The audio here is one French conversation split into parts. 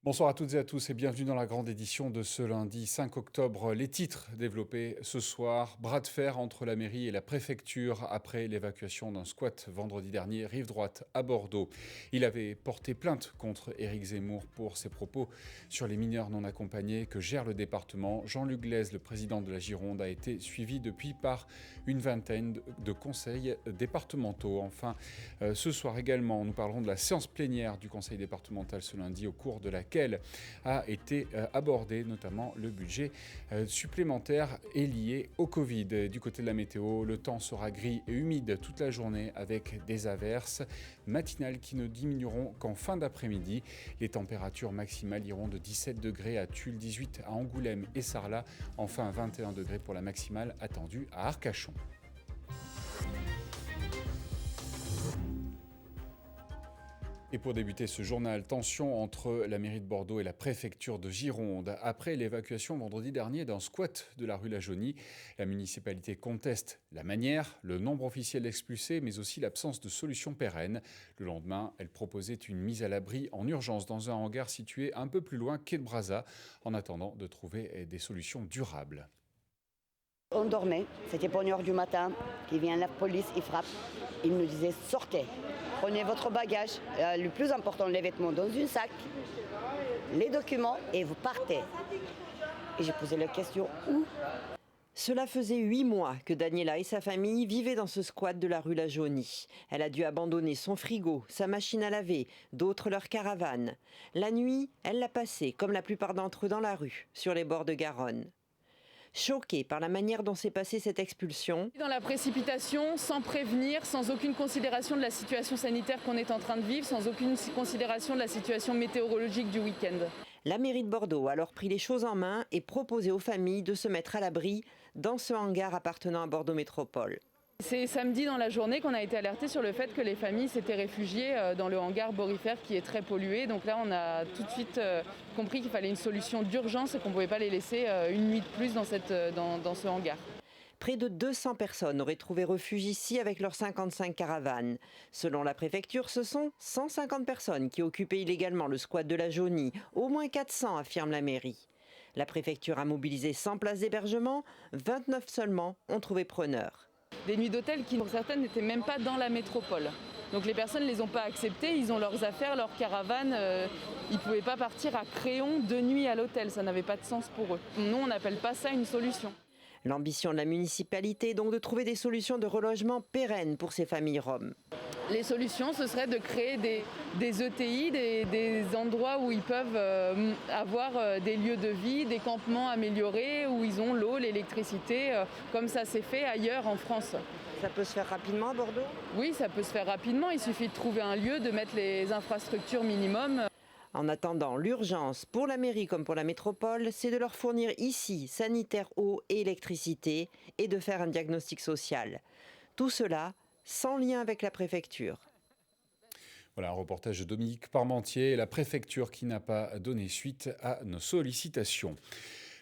Bonsoir à toutes et à tous et bienvenue dans la grande édition de ce lundi 5 octobre. Les titres développés ce soir, bras de fer entre la mairie et la préfecture après l'évacuation d'un squat vendredi dernier, rive droite à Bordeaux. Il avait porté plainte contre Éric Zemmour pour ses propos sur les mineurs non accompagnés que gère le département. Jean-Luc Glaise, le président de la Gironde, a été suivi depuis par une vingtaine de conseils départementaux. Enfin, ce soir également, nous parlerons de la séance plénière du conseil départemental ce lundi au cours de laquelle a été abordé notamment le budget supplémentaire est lié au Covid. Du côté de la météo, le temps sera gris et humide toute la journée avec des averses matinales qui ne diminueront qu'en fin d'après-midi. Les températures maximales iront de 17 degrés à Tulle, 18 à Angoulême et Sarlat, enfin 21 degrés pour la maximale attendue à Arcachon. Et pour débuter ce journal, tension entre la mairie de Bordeaux et la préfecture de Gironde. Après l'évacuation vendredi dernier d'un squat de la rue La Jaunie, la municipalité conteste la manière, le nombre officiel d'expulsés, mais aussi l'absence de solution pérenne. Le lendemain, elle proposait une mise à l'abri en urgence dans un hangar situé un peu plus loin quai de Brazza, en attendant de trouver des solutions durables. On dormait, c'était pour 1h du matin, il vient la police, il frappe, il nous disait sortez, prenez votre bagage, le plus important, les vêtements dans un sac, les documents et vous partez. Et j'ai posé la question où ? Cela faisait 8 mois que Daniela et sa famille vivaient dans ce squat de la rue La Jaunie. Elle a dû abandonner son frigo, sa machine à laver, d'autres leur caravane. La nuit, elle l'a passée, comme la plupart d'entre eux, dans la rue, sur les bords de Garonne. Choquée par la manière dont s'est passée cette expulsion. Dans la précipitation, sans prévenir, sans aucune considération de la situation sanitaire qu'on est en train de vivre, sans aucune considération de la situation météorologique du week-end. La mairie de Bordeaux a alors pris les choses en main et proposé aux familles de se mettre à l'abri dans ce hangar appartenant à Bordeaux Métropole. C'est samedi dans la journée qu'on a été alerté sur le fait que les familles s'étaient réfugiées dans le hangar borifère qui est très pollué. Donc là, on a tout de suite compris qu'il fallait une solution d'urgence et qu'on ne pouvait pas les laisser une nuit de plus dans ce hangar. Près de 200 personnes auraient trouvé refuge ici avec leurs 55 caravanes. Selon la préfecture, ce sont 150 personnes qui occupaient illégalement le squat de la Jaunie. Au moins 400, affirme la mairie. La préfecture a mobilisé 100 places d'hébergement, 29 seulement ont trouvé preneur. Des nuits d'hôtel qui, pour certaines, n'étaient même pas dans la métropole. Donc les personnes ne les ont pas acceptées, ils ont leurs affaires, leurs caravanes. Ils ne pouvaient pas partir à Créon 2 nuits à l'hôtel, ça n'avait pas de sens pour eux. Nous, on n'appelle pas ça une solution. L'ambition de la municipalité est donc de trouver des solutions de relogement pérennes pour ces familles roms. Les solutions, ce serait de créer des ETI, des endroits où ils peuvent avoir des lieux de vie, des campements améliorés, où ils ont l'eau, l'électricité, comme ça s'est fait ailleurs en France. Ça peut se faire rapidement à Bordeaux ? Oui, ça peut se faire rapidement. Il suffit de trouver un lieu, de mettre les infrastructures minimum. En attendant, l'urgence pour la mairie comme pour la métropole, c'est de leur fournir ici sanitaire, eau et électricité et de faire un diagnostic social. Tout cela sans lien avec la préfecture. Voilà un reportage de Dominique Parmentier et la préfecture qui n'a pas donné suite à nos sollicitations.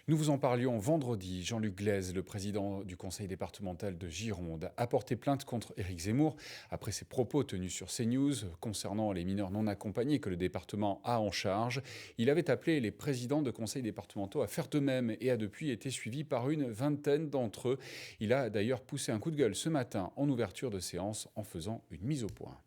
Nous vous en parlions vendredi. Jean-Luc Glaise, le président du conseil départemental de Gironde, a porté plainte contre Éric Zemmour après ses propos tenus sur CNews concernant les mineurs non accompagnés que le département a en charge. Il avait appelé les présidents de conseils départementaux à faire de même et a depuis été suivi par une vingtaine d'entre eux. Il a d'ailleurs poussé un coup de gueule ce matin en ouverture de séance en faisant une mise au point.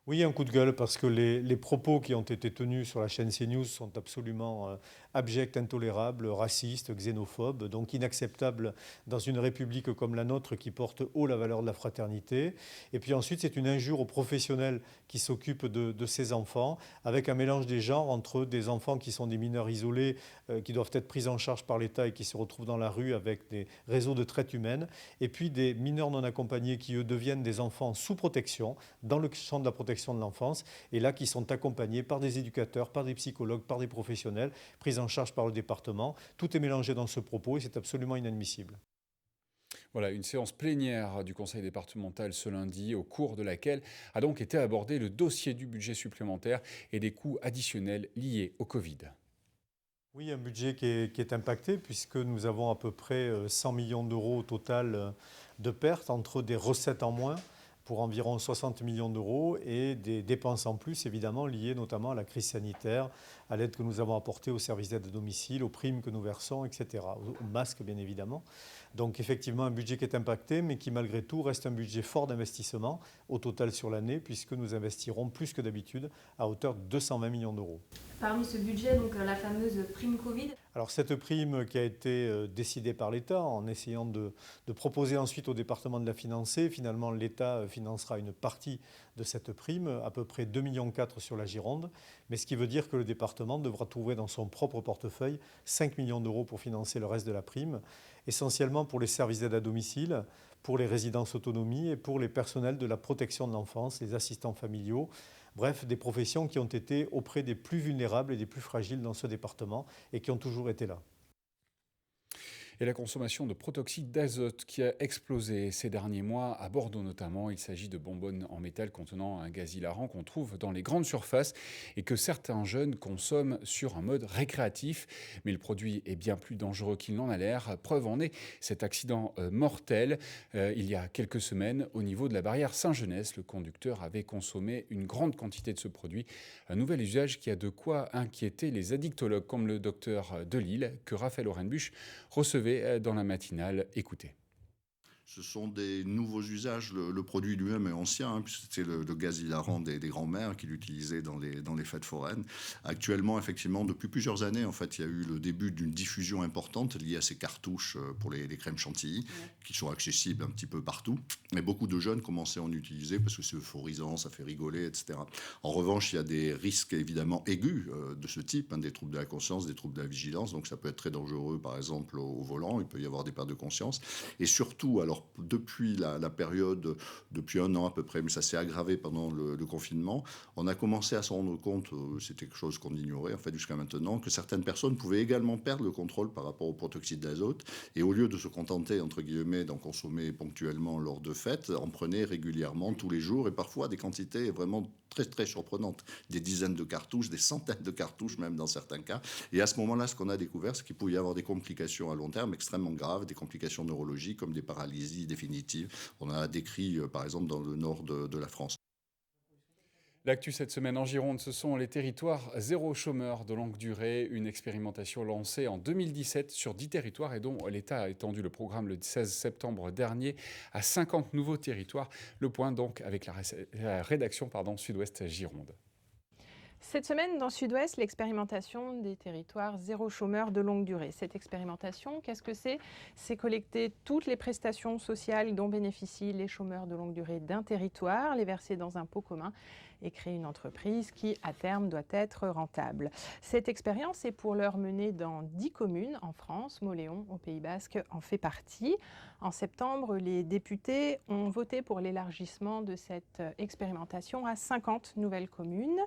Oui, un coup de gueule parce que les propos qui ont été tenus sur la chaîne CNews sont absolument abjects, intolérables, racistes, xénophobes, donc inacceptables dans une république comme la nôtre qui porte haut la valeur de la fraternité. Et puis ensuite, c'est une injure aux professionnels qui s'occupent de ces enfants, avec un mélange des genres entre des enfants qui sont des mineurs isolés, qui doivent être pris en charge par l'État et qui se retrouvent dans la rue avec des réseaux de traite humaine, et puis des mineurs non accompagnés qui, eux, deviennent des enfants sous protection, dans le champ de la protection de l'enfance, et là qui sont accompagnés par des éducateurs, par des psychologues, par des professionnels, pris en charge par le département. Tout est mélangé dans ce propos et c'est absolument inadmissible. Voilà, une séance plénière du conseil départemental ce lundi, au cours de laquelle a donc été abordé le dossier du budget supplémentaire et des coûts additionnels liés au Covid. Oui, un budget qui est impacté puisque nous avons à peu près 100 millions d'euros au total de pertes entre des recettes en moins pour environ 60 millions d'euros et des dépenses en plus, évidemment, liées notamment à la crise sanitaire, à l'aide que nous avons apportée aux services d'aide à domicile, aux primes que nous versons, etc., aux masques bien évidemment. Donc effectivement un budget qui est impacté, mais qui malgré tout reste un budget fort d'investissement au total sur l'année, puisque nous investirons plus que d'habitude à hauteur de 220 millions d'euros. Parmi ce budget, donc la fameuse prime Covid. Alors cette prime qui a été décidée par l'État en essayant de proposer ensuite au département de la financer, finalement l'État financera une partie de cette prime, à peu près 2,4 millions sur la Gironde, mais ce qui veut dire que le département devra trouver dans son propre portefeuille 5 millions d'euros pour financer le reste de la prime, essentiellement pour les services d'aide à domicile, pour les résidences autonomie et pour les personnels de la protection de l'enfance, les assistants familiaux. Bref, des professions qui ont été auprès des plus vulnérables et des plus fragiles dans ce département et qui ont toujours été là. Et la consommation de protoxyde d'azote qui a explosé ces derniers mois, à Bordeaux notamment. Il s'agit de bonbonnes en métal contenant un gaz hilarant qu'on trouve dans les grandes surfaces et que certains jeunes consomment sur un mode récréatif. Mais le produit est bien plus dangereux qu'il n'en a l'air. Preuve en est cet accident mortel. Il y a quelques semaines, au niveau de la barrière Saint-Genès, le conducteur avait consommé une grande quantité de ce produit. Un nouvel usage qui a de quoi inquiéter les addictologues comme le docteur Delisle que Raphaël Orenbuch recevait dans la matinale. Écoutez. Ce sont des nouveaux usages. Le produit lui-même est ancien, hein, puisque c'était le gaz hilarant des grands-mères qui l'utilisaient dans les fêtes foraines. Actuellement, effectivement, depuis plusieurs années, en fait, il y a eu le début d'une diffusion importante liée à ces cartouches pour les crèmes chantilly, qui sont accessibles un petit peu partout. Mais beaucoup de jeunes commençaient à en utiliser parce que c'est euphorisant, ça fait rigoler, etc. En revanche, il y a des risques évidemment aigus de ce type, hein, des troubles de la conscience, des troubles de la vigilance. Donc ça peut être très dangereux, par exemple, au volant. Il peut y avoir des pertes de conscience. Et surtout, alors, depuis la période, depuis 1 an à peu près, mais ça s'est aggravé pendant le confinement, on a commencé à se rendre compte, c'était quelque chose qu'on ignorait en fait jusqu'à maintenant, que certaines personnes pouvaient également perdre le contrôle par rapport au protoxyde d'azote, et au lieu de se contenter, entre guillemets, d'en consommer ponctuellement lors de fêtes, en prenaient régulièrement tous les jours, et parfois des quantités vraiment très très surprenantes, des dizaines de cartouches, des centaines de cartouches même dans certains cas. Et à ce moment-là, ce qu'on a découvert, c'est qu'il pouvait y avoir des complications à long terme extrêmement graves, des complications neurologiques comme des paralysies définitives. On a décrit par exemple dans le nord de la France. L'actu cette semaine en Gironde, ce sont les territoires zéro chômeur de longue durée, une expérimentation lancée en 2017 sur 10 territoires et dont l'État a étendu le programme le 16 septembre dernier à 50 nouveaux territoires. Le point donc avec la rédaction Sud-Ouest Gironde. Cette semaine, dans Sud-Ouest, l'expérimentation des territoires zéro chômeur de longue durée. Cette expérimentation, qu'est-ce que c'est ? C'est collecter toutes les prestations sociales dont bénéficient les chômeurs de longue durée d'un territoire, les verser dans un pot commun et créer une entreprise qui, à terme, doit être rentable. Cette expérience est pour l'heure menée dans 10 communes en France. Mauléon, au Pays Basque, en fait partie. En septembre, les députés ont voté pour l'élargissement de cette expérimentation à 50 nouvelles communes.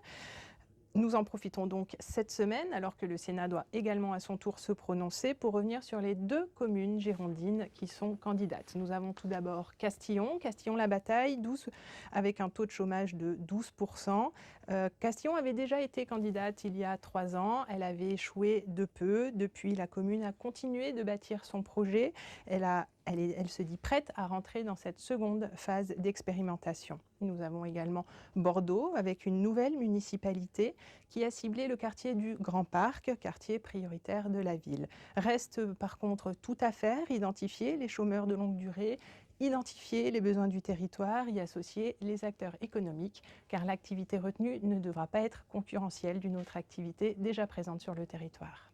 Nous en profitons donc cette semaine, alors que le Sénat doit également à son tour se prononcer, pour revenir sur les 2 communes girondines qui sont candidates. Nous avons tout d'abord Castillon-la-Bataille, avec un taux de chômage de 12%. Castillon avait déjà été candidate il y a 3 ans. Elle avait échoué de peu. Depuis, la commune a continué de bâtir son projet. Elle se dit prête à rentrer dans cette seconde phase d'expérimentation. Nous avons également Bordeaux avec une nouvelle municipalité qui a ciblé le quartier du Grand Parc, quartier prioritaire de la ville. Reste par contre tout à faire, identifier les chômeurs de longue durée, identifier les besoins du territoire, y associer les acteurs économiques, car l'activité retenue ne devra pas être concurrentielle d'une autre activité déjà présente sur le territoire.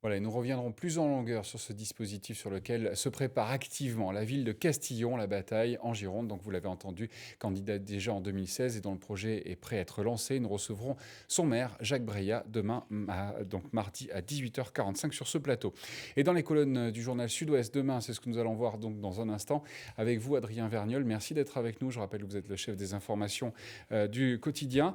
Voilà, et nous reviendrons plus en longueur sur ce dispositif sur lequel se prépare activement la ville de Castillon-la-Bataille en Gironde. Donc vous l'avez entendu, candidat déjà en 2016 et dont le projet est prêt à être lancé. Nous recevrons son maire, Jacques Breillat, demain, donc mardi à 18h45 sur ce plateau. Et dans les colonnes du journal Sud-Ouest, demain, c'est ce que nous allons voir donc dans un instant avec vous, Adrien Vergnol. Merci d'être avec nous. Je rappelle que vous êtes le chef des informations du quotidien.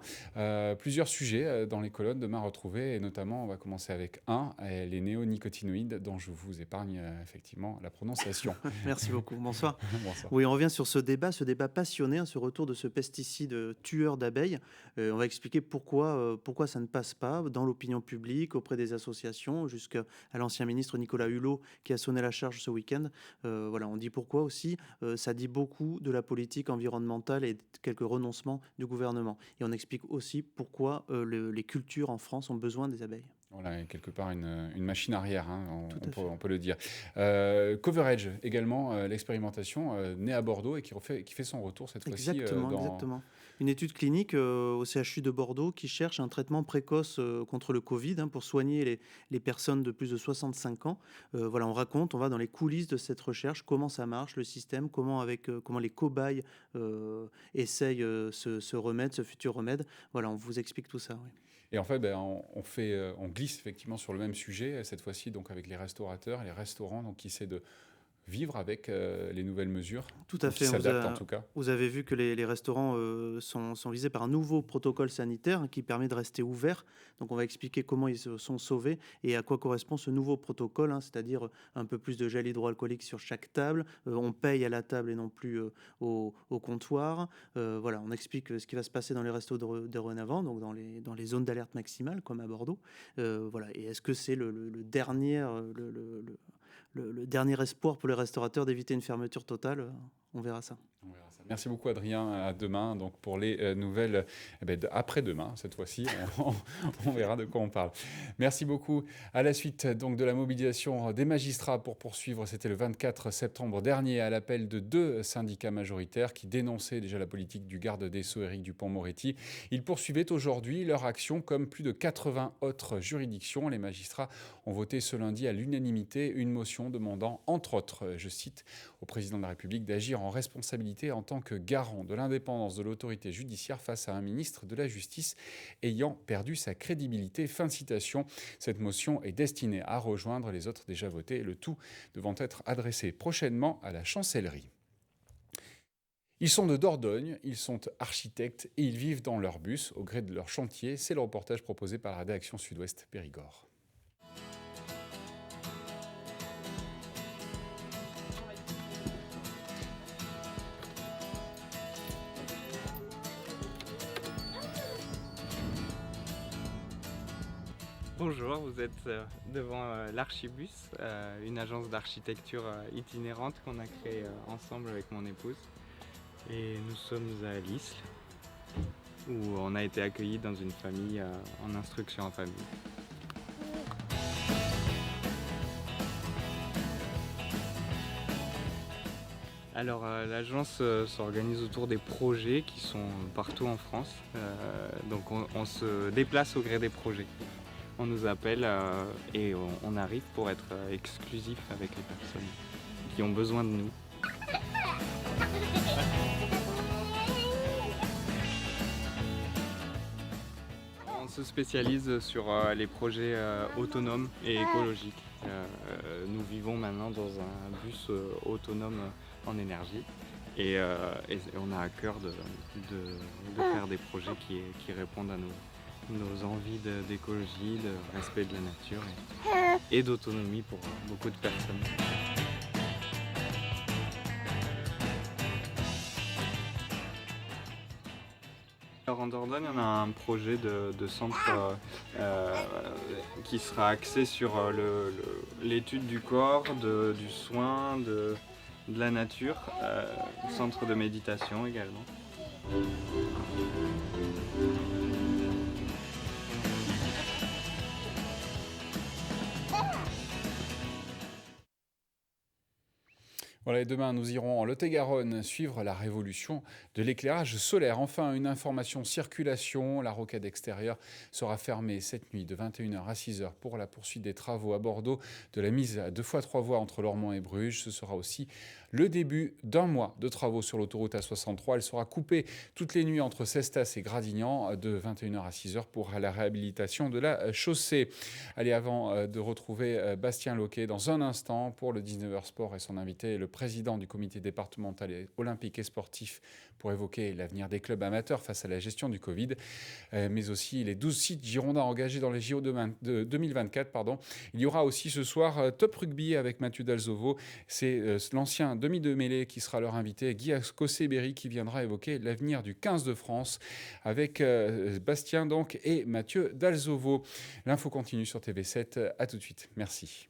Plusieurs sujets dans les colonnes demain retrouvés et notamment, on va commencer avec les les néonicotinoïdes, dont je vous épargne effectivement la prononciation. Merci beaucoup. Bonsoir. Bonsoir. Oui, on revient sur ce débat passionné, ce retour de ce pesticide tueur d'abeilles. On va expliquer pourquoi ça ne passe pas dans l'opinion publique, auprès des associations, jusqu'à l'ancien ministre Nicolas Hulot qui a sonné la charge ce week-end. Voilà, on dit pourquoi aussi. Ça dit beaucoup de la politique environnementale et de quelques renoncements du gouvernement. Et on explique aussi pourquoi les cultures en France ont besoin des abeilles. Voilà, quelque part une machine arrière, hein, on peut le dire. Coverage également, l'expérimentation née à Bordeaux et qui fait son retour cette fois-ci. Exactement. Une étude clinique au CHU de Bordeaux qui cherche un traitement précoce contre le Covid pour soigner les personnes de plus de 65 ans. Voilà, on va dans les coulisses de cette recherche, comment ça marche, le système, comment les cobayes essayent ce remède, ce futur remède. Voilà, on vous explique tout ça. Oui. Et en fait, on glisse effectivement sur le même sujet, cette fois-ci donc avec les restaurateurs, les restaurants donc, qui essaient de vivre avec les nouvelles mesures. Tout à fait. Qui s'adaptent en tout cas. Vous avez vu que les restaurants sont visés par un nouveau protocole sanitaire qui permet de rester ouverts. Donc on va expliquer comment ils se sont sauvés et à quoi correspond ce nouveau protocole, c'est-à-dire un peu plus de gel hydroalcoolique sur chaque table. On paye à la table et non plus au comptoir. Voilà, on explique ce qui va se passer dans les restos dorénavant, donc dans les zones d'alerte maximale comme à Bordeaux. Voilà. Et est-ce que c'est le dernier espoir pour les restaurateurs d'éviter une fermeture totale? On verra ça. Merci beaucoup Adrien, à demain donc pour les nouvelles après-demain cette fois-ci, on verra de quoi on parle. Merci beaucoup. À la suite donc de la mobilisation des magistrats pour poursuivre, c'était le 24 septembre dernier à l'appel de 2 syndicats majoritaires qui dénonçaient déjà la politique du garde des Sceaux Éric Dupond-Moretti. Ils poursuivaient aujourd'hui leur action comme plus de 80 autres juridictions. Les magistrats ont voté ce lundi à l'unanimité une motion demandant entre autres, je cite, au président de la République d'agir en responsabilité en tant que garant de l'indépendance de l'autorité judiciaire face à un ministre de la Justice ayant perdu sa crédibilité. Fin de citation. Cette motion est destinée à rejoindre les autres déjà votées, le tout devant être adressé prochainement à la chancellerie. Ils sont de Dordogne, ils sont architectes et ils vivent dans leur bus au gré de leur chantier. C'est le reportage proposé par la rédaction Sud-Ouest Périgord. Bonjour, vous êtes devant l'Archibus, une agence d'architecture itinérante qu'on a créée ensemble avec mon épouse. Et nous sommes à Lisle, où on a été accueillis dans une famille en instruction en famille. Alors l'agence s'organise autour des projets qui sont partout en France, donc on se déplace au gré des projets. On nous appelle et on arrive pour être exclusif avec les personnes qui ont besoin de nous. On se spécialise sur les projets autonomes et écologiques. Nous vivons maintenant dans un bus autonome en énergie et on a à cœur de faire des projets qui répondent à nos envies d'écologie, de respect de la nature et d'autonomie pour beaucoup de personnes. Alors en Dordogne, on a un projet de centre qui sera axé sur l'étude du corps, du soin, de la nature, centre de méditation également. Voilà, et demain, nous irons en Lot-et-Garonne suivre la révolution de l'éclairage solaire. Enfin, une information circulation. La rocade extérieure sera fermée cette nuit de 21h à 6h pour la poursuite des travaux à Bordeaux de la mise à 2 fois 3 voies entre Lormont et Bruges. Ce sera aussi le début d'un mois de travaux sur l'autoroute A63. Elle sera coupée toutes les nuits entre Cestas et Gradignan de 21h à 6h pour la réhabilitation de la chaussée. Allez, avant de retrouver Bastien Loquet dans un instant pour le 19h Sport et son invité, le président du comité départemental olympique et sportif, pour évoquer l'avenir des clubs amateurs face à la gestion du Covid, mais aussi les 12 sites girondins engagés dans les JO de 2024. Il y aura aussi ce soir Top Rugby avec Mathieu Dalzovo. C'est l'ancien demi de mêlée qui sera leur invité, Guy Cossé-Berry, qui viendra évoquer l'avenir du 15 de France avec Bastien donc et Mathieu Dalzovo. L'info continue sur TV7. À tout de suite. Merci.